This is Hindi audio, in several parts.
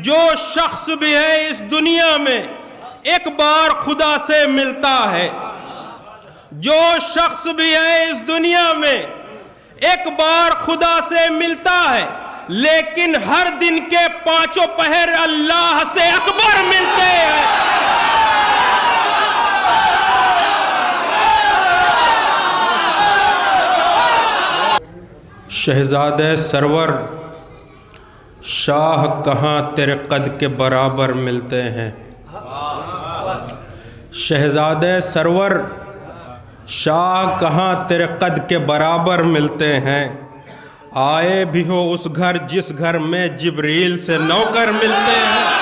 जो शख्स भी है इस दुनिया में एक बार खुदा से मिलता है, जो शख्स भी है इस दुनिया में एक बार खुदा से मिलता है, लेकिन हर दिन के पांचों पहर अल्लाह से अकबर मिलते हैं। शहजादे सरवर शाह कहाँ तेरे कद के बराबर मिलते हैं। शहजादे सरवर शाह कहाँ तेरे कद के बराबर मिलते हैं। आए भी हो उस घर जिस घर में जिब्रील से नौकर मिलते हैं।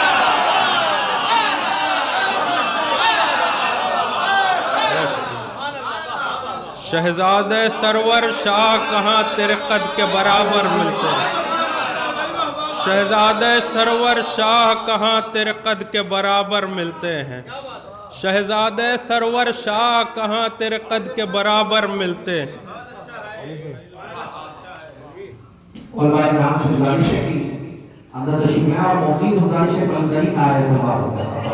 शहजादे सरवर शाह कहाँ तेरे कद के बराबर मिलते हैं। शहजादे सरवर शाह कहाँ तेरे कद के बराबर मिलते हैं। शहजादे सरवर शाह कहाँ तेरे कद के बराबर मिलते हैं। और भाई नाम से गुजारिश है कि अंदर तशरीफ में और मौजूद गुजारिश है पंजाबी नारे से बात होता है।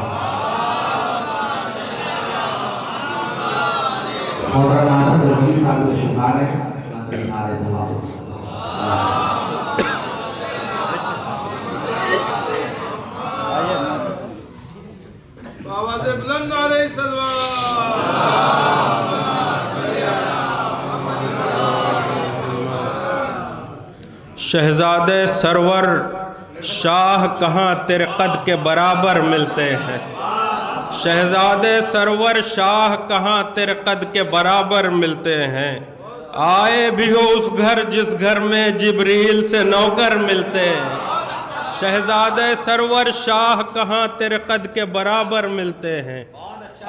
और नासर रफी साहब के शिकार है पंजाबी नारे से बात होता है। आवाज़ बुलंद नारे सलवात। शहजादे सरवर शाह कहाँ तेरे कद के बराबर मिलते हैं। शहजादे सरवर शाह कहाँ तेरे कद के बराबर मिलते हैं। आए भी हो उस घर जिस घर में जिब्रील से नौकर मिलते हैं। शहजादे सरवर शाह कहाँ तेरे कद के बराबर मिलते हैं।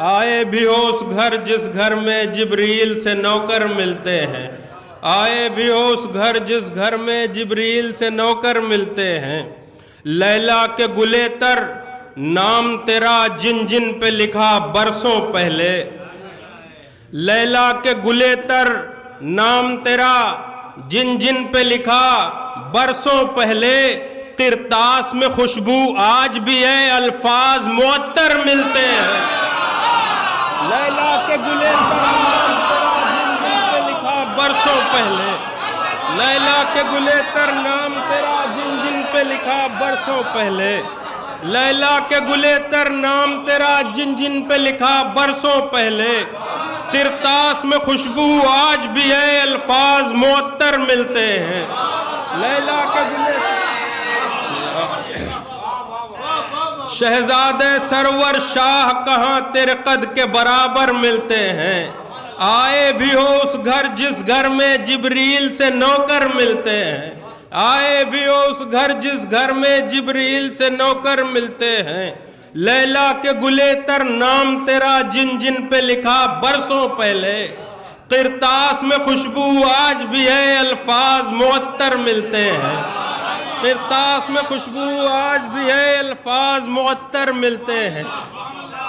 आए भी हो उस घर जिस घर में जिब्रील से नौकर मिलते हैं। आए भी हो उस घर जिस घर में जिब्रील से नौकर मिलते हैं। लैला के गुलेतर नाम तेरा जिन जिन पे लिखा बरसों पहले। लैला के गुलेतर नाम तेरा जिन जिन पे लिखा बरसों पहले। तिरतास में खुशबू आज भी है, अल्फाज मुअत्तर मिलते हैं। लैला के गुलेतर नाम तेरा जिन जिन पे लिखा बरसों पहले। लैला के गुलेतर नाम तेरा जिन जिन पे लिखा बरसों पहले। लैला के गुलेतर नाम तेरा जिन जिन पे लिखा बरसों पहले। तिरतास में खुशबू आज भी है, अल्फाज मुअत्तर मिलते हैं। लैला के गुलेतर शहजादे सरवर शाह कहाँ तेरे कद के बराबर मिलते हैं। आए भी हो उस घर जिस घर में जिब्रील से नौकर मिलते हैं। आए भी हो उस घर जिस घर में जिब्रील से नौकर मिलते हैं। लैला के गुलेतर नाम तेरा जिन जिन पे लिखा बरसों पहले। किरतास में खुशबू आज भी है, अल्फाज मुअत्तर मिलते हैं। किरतास में खुशबू आज भी है, अल्फाज मुअत्तर मिलते हैं।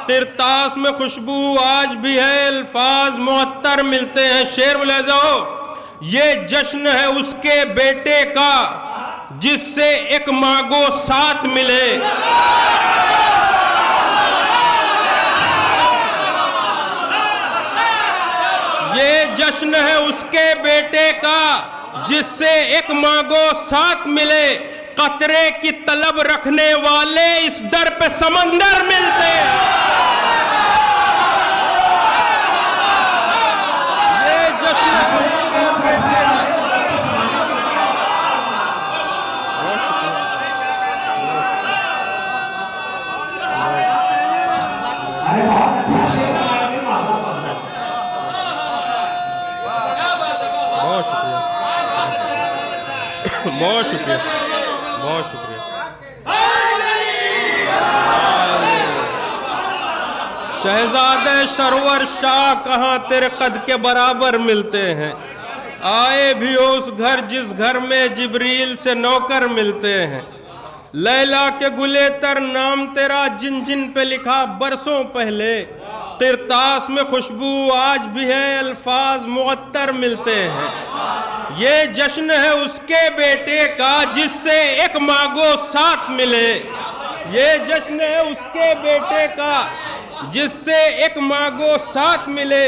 किरतास में खुशबू आज भी है, अल्फाज मुअत्तर मिलते हैं। शेर में ले जाओ। ये जश्न है उसके बेटे का जिससे एक मांगो साथ मिले। ये जश्न है उसके बेटे का जिससे एक मांगो साथ मिले। कतरे की तलब रखने वाले इस दर पे समंदर मिलते हैं। ये जश्न बहुत शुक्रिया, बहुत शुक्रिया। शहजादे सरवर शाह कहाँ तेरे कद के बराबर मिलते हैं। आए भी हो उस घर जिस घर में जिब्रील से नौकर मिलते हैं। लैला के गुलेतर नाम तेरा जिन जिन पे लिखा बरसों पहले। किरतास में खुशबू आज भी है, अल्फाज मुअत्तर मिलते हैं। ये जश्न है उसके बेटे का जिससे एक मांगो साथ मिले। ये जश्न है उसके बेटे का जिससे एक मांगो साथ मिले,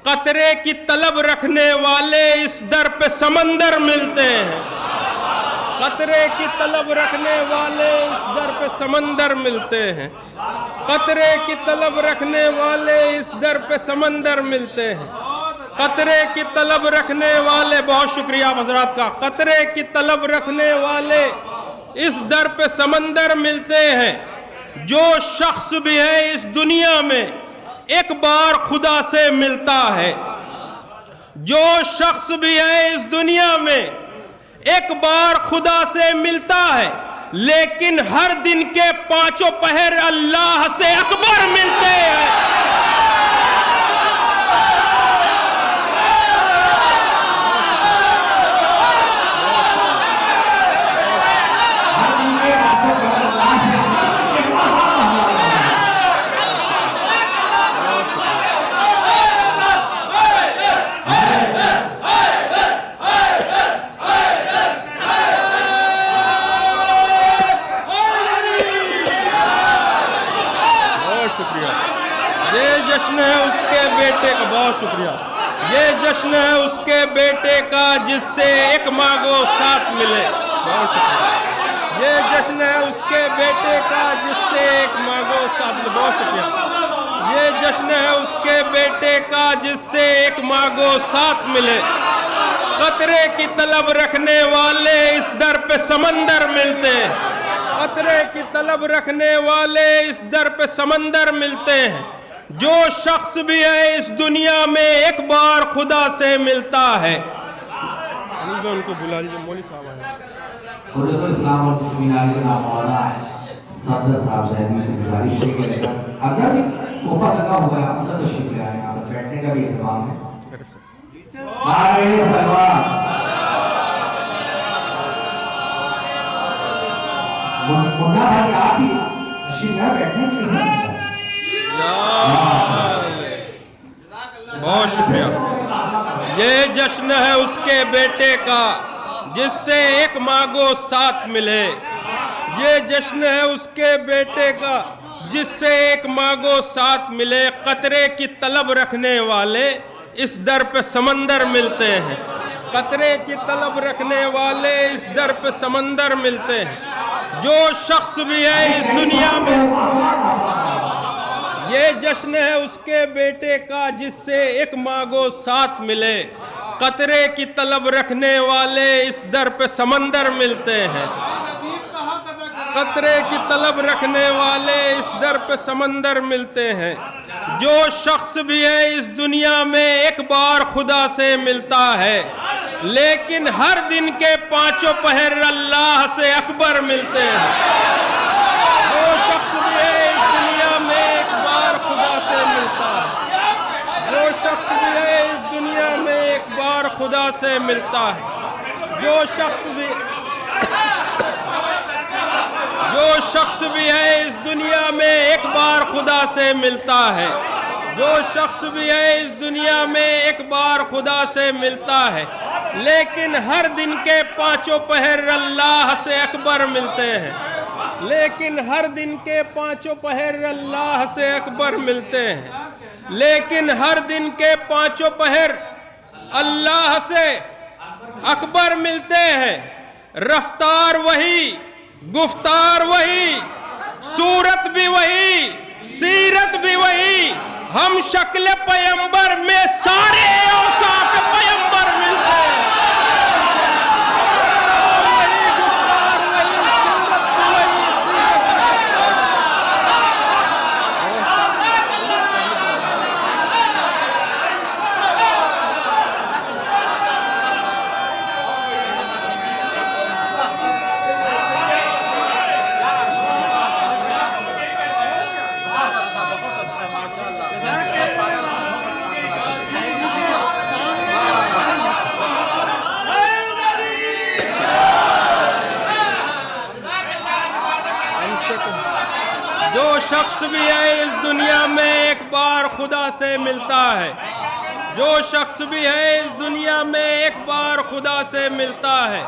कतरे की तलब रखने वाले इस दर पे समंदर मिलते हैं। कतरे की तलब रखने वाले इस दर पे समंदर मिलते हैं। कतरे की तलब रखने वाले इस दर पे समंदर मिलते हैं। कतरे की तलब रखने वाले, बहुत शुक्रिया हजरात का, कतरे की तलब रखने वाले इस दर पे समंदर मिलते हैं। जो शख्स भी है इस दुनिया में एक बार खुदा से मिलता है। जो शख्स भी है इस दुनिया में एक बार खुदा से मिलता है, लेकिन हर दिन के पांचों पहर अल्लाह से अकबर मिलते हैं। ये जश्न है उसके बेटे का, बहुत शुक्रिया। ये जश्न है उसके बेटे का जिससे एक मांगो साथ मिले, बहुत शुक्रिया। ये जश्न है उसके बेटे का जिससे एक मांगो साथ मिले, बहुत शुक्रिया। ये जश्न है उसके बेटे का जिससे एक मांगो साथ मिले। कतरे की तलब रखने वाले इस दर पे समंदर मिलते हैं। कतरे की तलब रखने वाले इस दर पे समंदर मिलते हैं। जो शख्स भी है इस दुनिया में एक बार खुदा से मिलता है। उनको बुला लीजिए, मौली साहब आए। सदर साहब से गुजारिश है कि अंदर भी सोफा लगा हुआ है, अंदर तशरीफ ले आए, यहाँ पर बैठने का भी इंतजाम है। मुन्ना भाई आप ही तशरीफ ले बैठने के लिए। बहुत शुक्रिया। ये जश्न है उसके बेटे का जिससे एक मांगो साथ मिले। ये जश्न है उसके बेटे का जिससे एक मांगो साथ मिले। कतरे की तलब रखने वाले इस दर पे समंदर मिलते हैं। कतरे की तलब रखने वाले इस दर पे समंदर मिलते हैं। जो शख्स भी है इस दुनिया में, ये जश्न है उसके बेटे का जिससे एक मांगो साथ मिले। कतरे की तलब रखने वाले इस दर पे समंदर मिलते हैं। कतरे की तलब रखने वाले इस दर पे समंदर मिलते हैं। जो शख्स भी है इस दुनिया में एक बार खुदा से मिलता है, लेकिन हर दिन के पांचों पहर अल्लाह से अकबर मिलते हैं। जो शख्स भी है इस दुनिया में एक बार खुदा से मिलता है। जो शख्स भी है इस दुनिया में एक बार खुदा से मिलता है। जो शख्स भी है इस दुनिया में एक बार खुदा से मिलता है। जो शख्स भी है इस दुनिया में एक बार खुदा से मिलता है, लेकिन हर दिन के पांचों पहर अल्लाह से अकबर मिलते हैं। लेकिन हर दिन के पांचों पहर अल्लाह से अकबर मिलते हैं। लेकिन हर दिन के पांचों पहर अल्लाह से अकबर मिलते हैं। रफ्तार वही, गुफ्तार वही, सूरत भी वही, सीरत भी वही। हम शक्ल पैगंबर में सारे औसाफ पैगंबर मिलते हैं। जो शख्स भी है इस दुनिया में एक बार खुदा से मिलता है। जो शख्स भी है इस दुनिया में एक बार खुदा से मिलता है,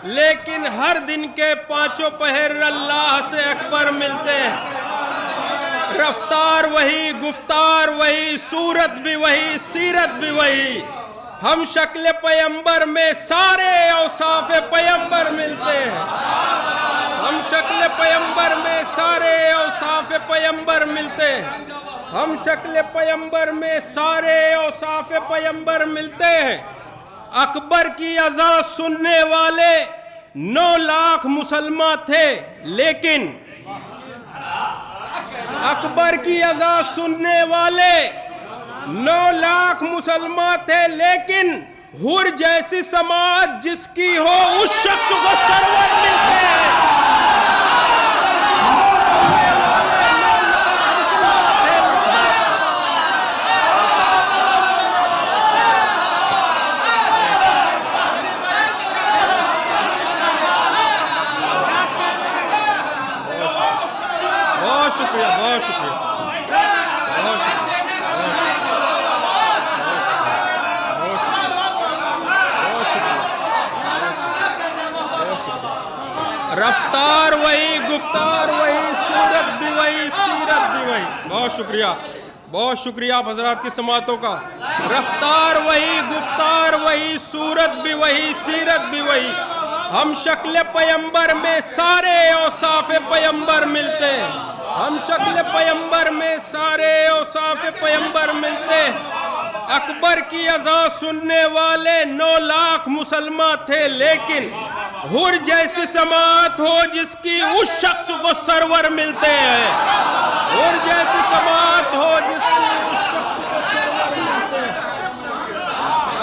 लेकिन हर दिन के पांचों पहर अल्लाह से अकबर मिलते हैं। रफ्तार वही, गुफ्तार वही, सूरत भी वही, सीरत भी वही। हम शक्ल पैगंबर में सारे औसाफ पैगंबर मिलते हैं। हम शक्ल पैगंबर में सारे औसाफ पैगंबर मिलते हैं। हम शक्ल पैगंबर में सारे औसाफ पैगंबर मिलते हैं। अकबर की अज़ान सुनने वाले 9 लाख मुसलमान थे, लेकिन अकबर की अज़ान सुनने वाले 9 लाख मुसलमान थे, लेकिन हुर जैसी समाज जिसकी हो उस शख्स को सरवर मिलते हैं। बहुत शुक्रिया, बहुत शुक्रिया, बहुत शुक्रिया। रफ्तार वही, गुफ्तार वही, सूरत भी वही, सीरत भी वही। बहुत शुक्रिया, बहुत शुक्रिया आप हजरात की समातों का। रफ्तार वही, गुफ्तार वही, सूरत भी वही, सीरत भी वही। हम शक्ल पैगंबर में सारे औसाफ पैगंबर मिलते हैं। हम शक्ल पैगंबर में सारे औसाफ पैगंबर मिलते हैं। अकबर की अज़ान सुनने वाले 9 लाख मुसलमान थे, लेकिन हुर जैसी समात हो जिसकी उस शख्स को सरवर मिलते हैं। हुर जैसी समात हो जिसकी उस शख्स को सरवर मिलते हैं।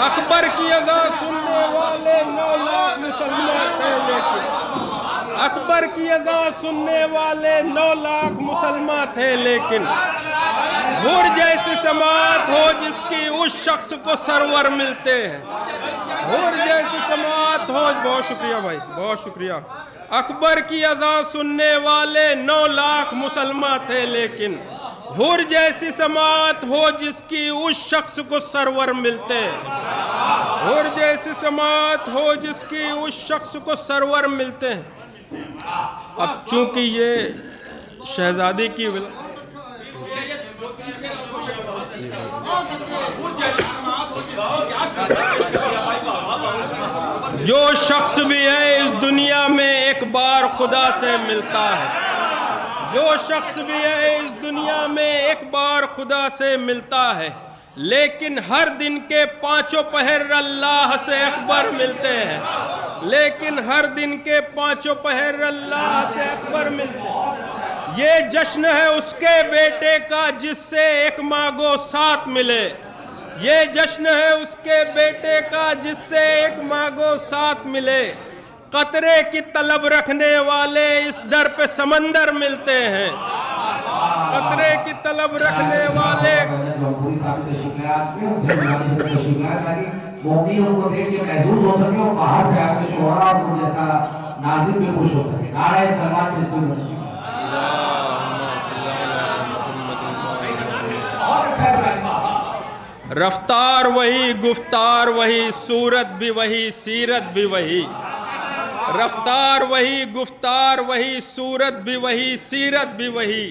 अकबर की अज़ान सुनने वाले 9 लाख मुसलमान थे, लेकिन अकबर की अज़ान सुनने वाले 9 लाख मुसलमान थे, लेकिन हुर जैसी समात हो जिसकी उस शख्स को सरवर मिलते हैं। हुर जैसी समात हो। बहुत शुक्रिया भाई, बहुत शुक्रिया। अकबर की अज़ान सुनने वाले 9 लाख मुसलमान थे, लेकिन हुर जैसी समात हो जिसकी उस शख्स को सरवर मिलते हैं। हुर जैसी समात हो जिसकी उस शख्स को सरवर मिलते हैं। अब चूंकि ये शहजादी की जो शख्स भी है इस दुनिया में एक बार खुदा से मिलता है। जो शख्स भी है इस दुनिया में एक बार खुदा से मिलता है, लेकिन हर दिन के पांचों पहर अल्लाह से अकबर मिलते हैं। लेकिन हर दिन के पांचों पहर अल्लाह से अकबर मिलते हैं। ये जश्न है उसके बेटे का जिससे एक मांगो साथ मिले। ये जश्न है उसके बेटे का जिससे एक मांगो साथ मिले। कतरे की तलब रखने वाले इस दर पे समंदर मिलते हैं। कतरे की तलब रखने वाले उनको देख के महसूस हो सके और बाहर से आके शोहरा और वो जैसा नाज़िर भी खुश हो सके। नाराए सलात बिल्कुल बहुत अच्छा है। रफ्तार वही, गुफ्तार वही, सूरत भी वही, सीरत भी वही। रफ्तार वही, गुफ्तार वही, सूरत भी वही, सीरत भी वही।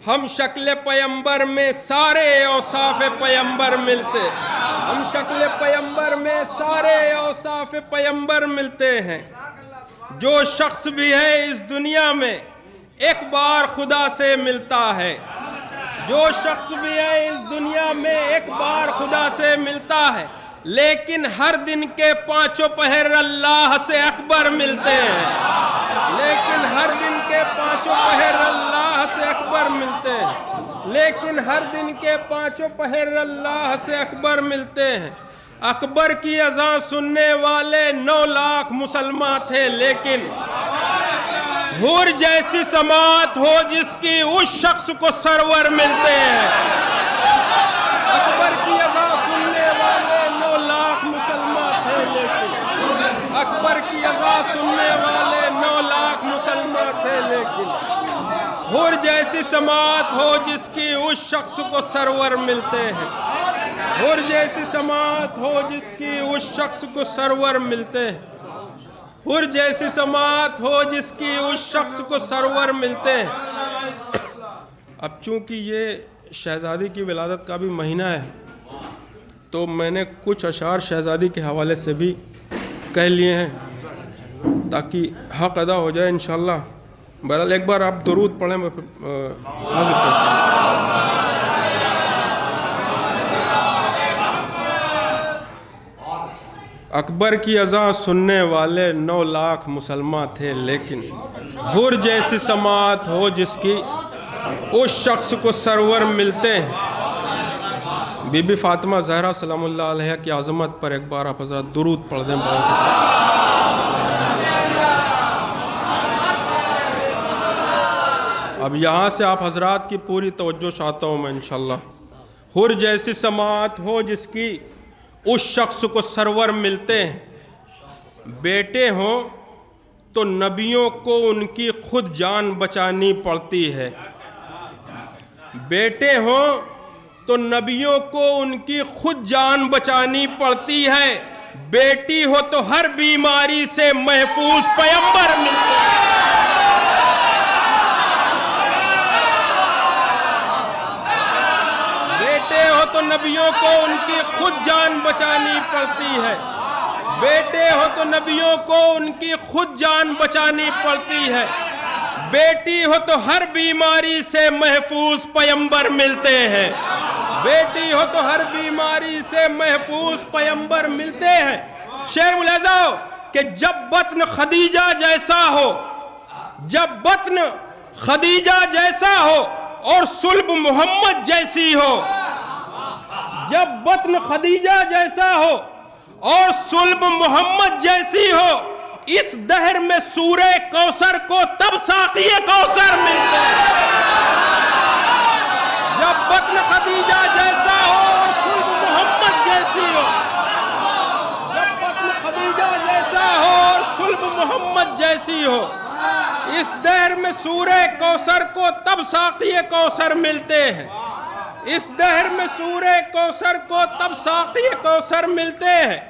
हम शक्ल पैगंबर में सारे औसाफ पैगंबर मिलते। हम शक्ल पैगंबर में सारे औसाफ पैगंबर मिलते हैं। जो शख्स भी है इस दुनिया में एक बार खुदा से मिलता है। जो शख्स भी है इस दुनिया में एक बार खुदा से मिलता है, लेकिन हर दिन के पांचों पहर अल्लाह से अकबर मिलते हैं। लेकिन हर दिन के पांचों पहर अल्लाह से अकबर मिलते हैं। लेकिन हर दिन के पांचों पहर अल्लाह से अकबर मिलते हैं। अकबर की अज़ान सुनने वाले 9 लाख मुसलमान थे, लेकिन हुर जैसी समात हो जिसकी उस शख्स को सरवर मिलते हैं। अकबर की अज़ान सुनने वाले 9 लाख मुसलमान थे, लेकिन अकबर की अज़ान सुनने वाले 9 लाख मुसलमान थे, लेकिन हुर जैसी समात हो जिसकी उस शख्स को सरवर मिलते हैं। हुर जैसी समात हो जिसकी उस शख्स को सरवर मिलते हैं। हुर जैसी समात हो जिसकी, उस शख्स को सरवर मिलते हैं। अब चूंकि ये शहजादी की विलादत का भी महीना है, तो मैंने कुछ अशार शहजादी के हवाले से भी कह लिए हैं ताकि हक अदा हो जाए इंशाअल्लाह। बहरहाल एक बार आप दुरूद पढ़ें, मैं फिर हाजिर करता हूं। अकबर की अज़ां सुनने वाले 9 लाख मुसलमान थे, लेकिन हुर जैसी समात हो जिसकी, उस शख्स को सरवर मिलते हैं। बीबी फातिमा ज़हरा सलामुल्लाह अलैहा की आज़मत पर एक बार आप हज़रात दुरूद पढ़ दें। अब यहाँ से आप हज़रात की पूरी तवज्जो चाहता हूँ मैं इंशाअल्लाह। हुर जैसी समात हो जिसकी, उस शख्स को सरवर मिलते हैं। बेटे हों तो नबियों को उनकी खुद जान बचानी पड़ती है। बेटे हों तो नबियों को उनकी खुद जान बचानी पड़ती है। बेटी हो तो हर बीमारी से महफूज पैगंबर मिलते हैं। बेटे हो तो नबियों को उनकी खुद जान बचानी पड़ती है। बेटे हो तो नबियों को उनकी खुद जान बचानी पड़ती है। बेटी हो तो हर बीमारी से महफूज पैगंबर मिलते हैं। बेटी हो तो हर बीमारी से महफूज पैगंबर मिलते हैं। शेर मुलाजा हो कि जब बत्न खदीजा जैसा हो, जब बत्न खदीजा जैसा हो और सुल्ब मोहम्मद जैसी हो, जब बत्न खदीजा जैसा हो और सुल्ब मोहम्मद जैसी हो, इस दहर में सूरे कौसर को तब साक़िए कौसर मिलते हैं। जब बत्न खदीजा जैसा हो और सुल्ब मोहम्मद जैसी हो, जब बत्न खदीजा जैसा हो और सुल्ब मोहम्मद जैसी हो, इस दहर में सूरे कौसर को तब साक़िए कौसर मिलते हैं। इस दहर में सूरे कौसर को तब साक़िए कौसर मिलते हैं।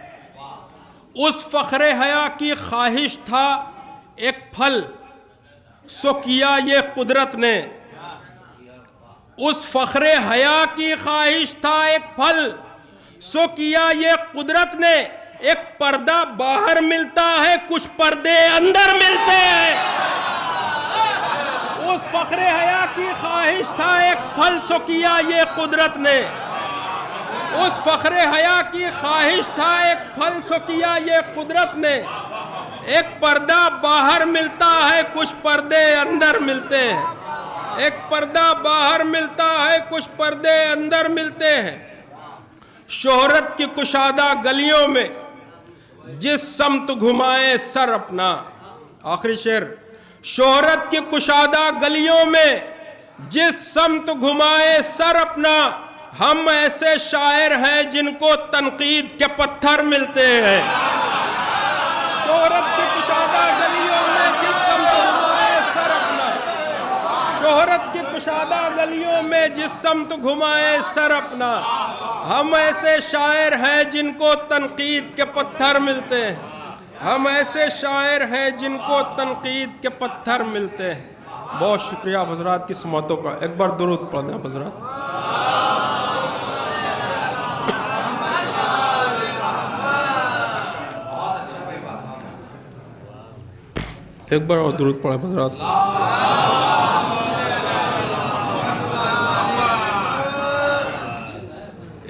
उस फ़ख्रे हया की ख्वाहिश था एक फल, सो किया ये कुदरत ने। उस फ़ख्रे हया की ख्वाहिश था एक फल, सो किया ये कुदरत ने। एक पर्दा बाहर मिलता है, कुछ पर्दे अंदर मिलते हैं। उस फ़ख्रे हया की ख्वाहिश था एक फल, सो किया ये कुदरत ने। उस फ़ख्रे हया की ख्वाहिश था एक फल, सो किया ये कुदरत ने। एक पर्दा बाहर मिलता है, कुछ पर्दे अंदर मिलते हैं। एक पर्दा बाहर मिलता है, कुछ पर्दे अंदर मिलते हैं। शोहरत की कुशादा गलियों में जिस समत घुमाए सर अपना। आखिरी शेर। शोहरत की कुशादा गलियों में जिस समत घुमाए सर अपना, हम ऐसे शायर हैं जिनको तनकीद के पत्थर मिलते हैं। शोहरत की कुशादा गलियों में जिस समत घुमाए सर अपना, शोहरत की कुशादा गलियों में जिस समत घुमाए सर अपना, हम ऐसे शायर हैं जिनको तनकीद के पत्थर मिलते हैं। हम ऐसे शायर हैं जिनको तनकीद के पत्थर मिलते हैं। बहुत शुक्रिया हज़रात की समातों का। एक बार दुरूद पढ़ दें हज़रात। एक बार और दुरूद पढ़े हज़रात।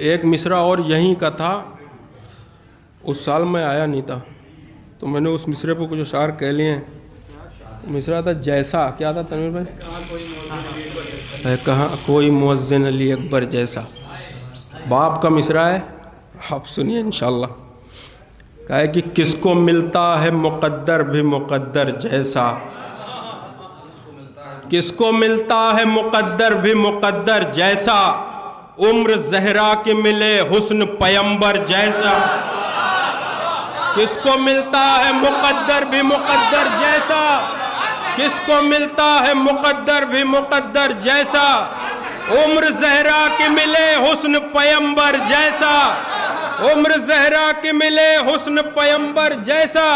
एक मिसरा और यहीं का था, उस साल मैं आया नहीं था, तो मैंने उस मिसरे पर कुछ अशार कह लिए हैं। मिसरा था जैसा, क्या था तनवीर भाई? कहाँ कोई मुअज्जिन अली अकबर जैसा। बाप का मिसरा है, आप सुनिए इंशाअल्लाह। कहा है कि किसको मिलता है मुक़द्दर भी मुक़द्दर जैसा, किसको मिलता है मुक़द्दर भी मुक़द्दर जैसा, उम्र ज़हरा के मिले हुस्न पैगंबर जैसा। किसको मिलता है मुक़द्दर भी मुक़द्दर जैसा, किसको मिलता है मुक़द्दर भी मुक़द्दर जैसा, उम्र ज़हरा के मिले हुस्न पैगंबर जैसा, उम्र ज़हरा के मिले हुस्न पैगंबर जैसा।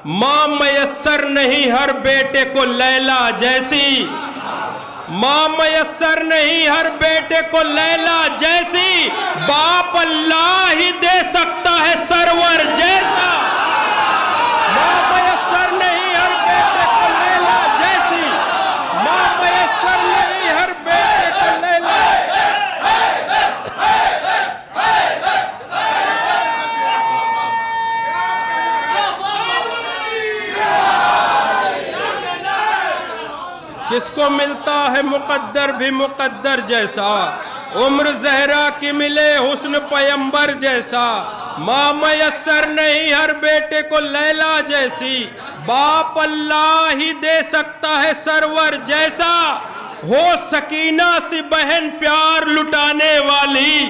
माँ मयस्सर नहीं हर बेटे को लैला जैसी, माँ मयस्सर नहीं हर बेटे को लैला जैसी, बाप अल्लाह ही दे सकता है सरवर जैसा। माँ मयस्सर नहीं हर बेटे को लैला जैसी, माँ मयस्सर नहीं हर बेटे को लैला। किसको मिलता है मुकद्दर भी मुकद्दर जैसा, उम्र ज़हरा की मिले हुस्न पैगंबर जैसा। माँ मयस्सर नहीं हर बेटे को लैला जैसी, बाप अल्लाह ही दे सकता है सरवर जैसा। हो सकीना सी बहन प्यार लुटाने वाली,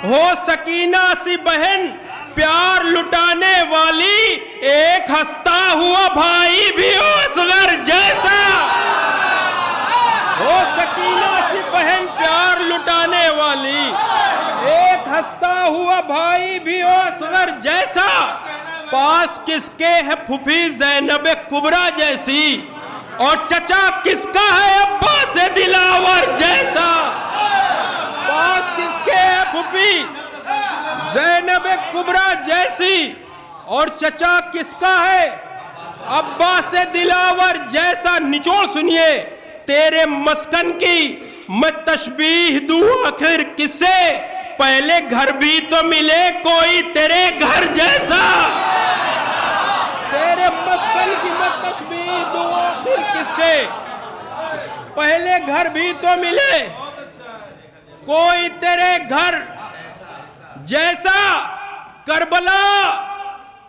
हो सकीना सी बहन प्यार लुटाने वाली, एक हंसता हुआ भाई भी हो असगर जैसा। हो सकीना सी बहन प्यार लुटाने वाली, एक हंसता हुआ भाई भी हो असगर जैसा। पास किसके है फूफी ज़ैनब कुबरा जैसी, और चचा किसका है अब्बा से दिलावर जैसा। पास किसके है फूफी ज़ैनब कुबरा जैसी, और चचा किसका है अब्बा से दिलावर जैसा। निचोड़ सुनिए तेरे मस्कन की मैं तशबीह दूं आखिर किससे, पहले घर भी तो मिले कोई तेरे घर जैसा। तेरे मस्कन की मैं तशबीह दूं आखिर किससे, पहले घर भी तो मिले कोई तेरे घर जैसा। करबला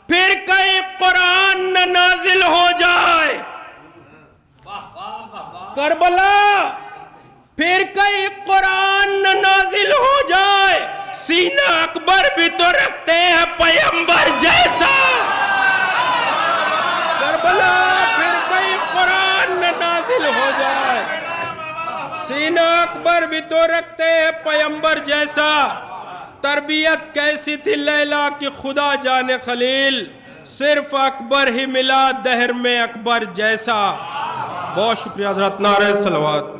फिर कहीं कुरान न नाजिल हो जाए, करबला फिर कहीं कुरान न नाजिल हो जाए, सीना अकबर भी तो रखते हैं पैगंबर जैसा। करबला फिर कहीं कुरान न नाजिल हो जाए, सीना अकबर भी तो रखते हैं पैगंबर जैसा। तरबियत कैसी थी लैला की खुदा जाने खलील, सिर्फ अकबर ही मिला दहर में अकबर जैसा। बहुत शुक्रिया हज़रत, नारे सलवात।